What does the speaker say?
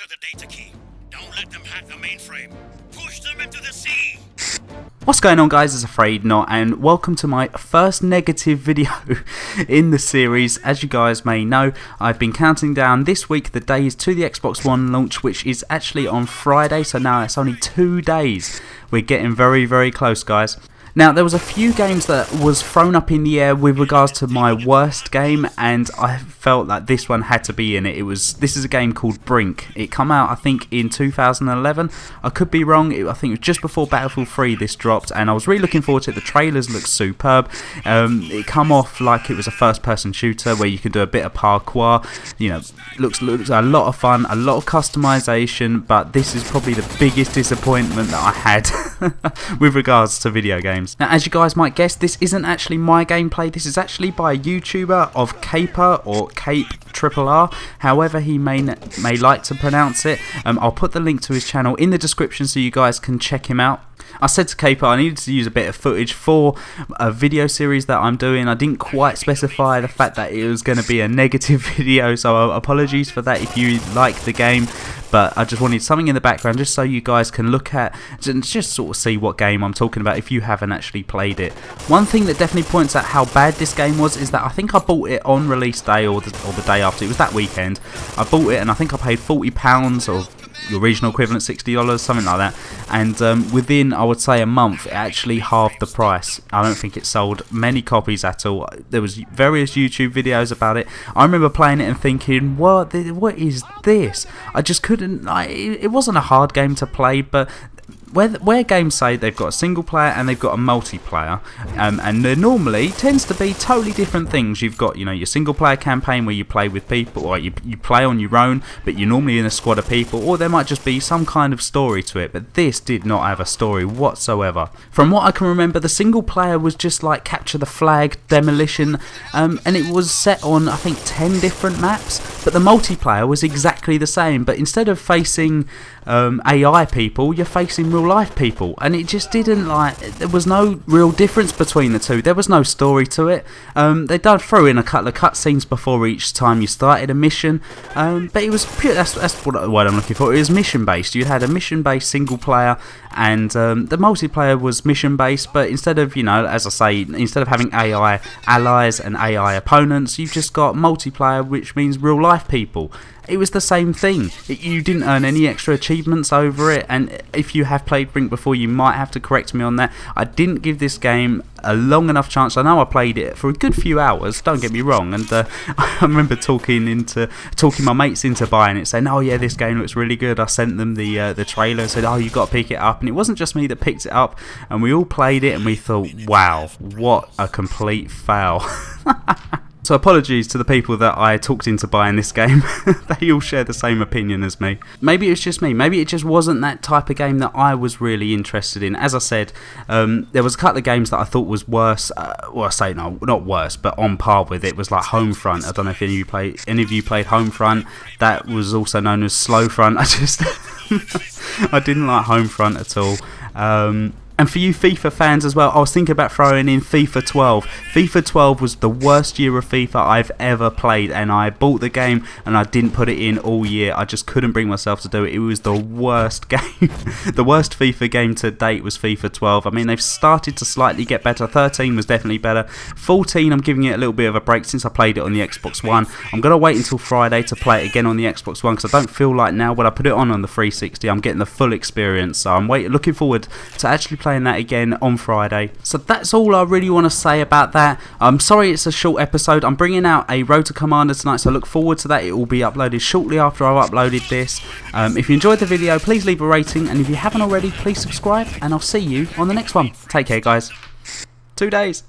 Capture the data key. Don't let them hack the mainframe. Push them into the sea. What's going on, guys? It's Afraidnot, and welcome to my first negative video in the series. As you guys may know, I've been counting down this week the days to the Xbox One launch, which is actually on Friday, so now it's only 2 days. We're getting very close, guys. Now, there was a few games that was thrown up in the air with regards to my worst game, and I felt that this one had to be in it. This is a game called Brink. It came out, I think, in 2011. I could be wrong. I think it was just before Battlefield 3 this dropped, and I was really looking forward to it. The trailers looked superb. It come off like it was a first-person shooter where you can do a bit of parkour. You know, looks a lot of fun, a lot of customization, but this is probably the biggest disappointment that I had with regards to video games. Now, as you guys might guess, this isn't actually my gameplay. This is actually by a YouTuber of Caper, or Cape Triple R, however he may like to pronounce it. I'll put the link to his channel in the description so you guys can check him out. I said to Caper I needed to use a bit of footage for a video series that I'm doing. I didn't quite specify the fact that it was going to be a negative video, so apologies for that if you like the game. But I just wanted something in the background just so you guys can look at and just sort of see what game I'm talking about if you haven't actually played it. One thing that definitely points out how bad this game was is that I think I bought it on release day or the day after. It was that weekend. I bought it and I think I paid £40 or your regional equivalent $60, something like that, and within, I would say, a month it actually halved the price. I don't think it sold many copies at all. There was various YouTube videos about it. I remember playing it and thinking, what is this? I just couldn't, it wasn't a hard game to play, but where games say they've got a single player and they've got a multiplayer, and there normally tends to be totally different things. You've got, you know, your single player campaign where you play with people, or you play on your own, but you're normally in a squad of people, or there might just be some kind of story to it. But this did not have a story whatsoever. From what I can remember, the single player was just like capture the flag, demolition, and it was set on, I think, 10 different maps. But the multiplayer was exactly the same, but instead of facing AI people, you're facing real life people, and it just didn't, there was no real difference between the two. There was no story to it. They did throw in a couple of cutscenes before each time you started a mission, but it was pure, that's what I'm looking for. It was mission based. You had a mission based single player, and the multiplayer was mission based, but instead of, you know, as I say, instead of having AI allies and AI opponents, you've just got multiplayer, which means real life people. It was the same thing. You didn't earn any extra achievements over it, and if you have played Brink before, you might have to correct me on that. I didn't give this game a long enough chance. I know I played it for a good few hours, don't get me wrong, and I remember talking my mates into buying it, saying, oh yeah, this game looks really good. I sent them the trailer, said, oh, you got to pick it up, and it wasn't just me that picked it up, and we all played it and we thought, wow, what a complete fail. So apologies to the people that I talked into buying this game. They all share the same opinion as me. Maybe it was just me. Maybe it just wasn't that type of game that I was really interested in. As I said, there was a couple of games that I thought was worse. Well, I say no, not worse, but on par with it. Was like Homefront. I don't know if any of you played Homefront. That was also known as Slowfront. I didn't like Homefront at all. And for you FIFA fans as well, I was thinking about throwing in FIFA 12. FIFA 12 was the worst year of FIFA I've ever played, and I bought the game and I didn't put it in all year. I just couldn't bring myself to do it. It was the worst game. The worst FIFA game to date was FIFA 12. I mean, they've started to slightly get better. 13 was definitely better. 14, I'm giving it a little bit of a break since I played it on the Xbox One. I'm going to wait until Friday to play it again on the Xbox One, because I don't feel like now when I put it on the 360, I'm getting the full experience. So I'm looking forward to actually playing that again on Friday. So that's all I really want to say about that. I'm sorry it's a short episode. I'm bringing out a Road to Commander tonight, so look forward to that. It will be uploaded shortly after I've uploaded this. If you enjoyed the video, please leave a rating, and if you haven't already, please subscribe, and I'll see you on the next one. Take care, guys. 2 days.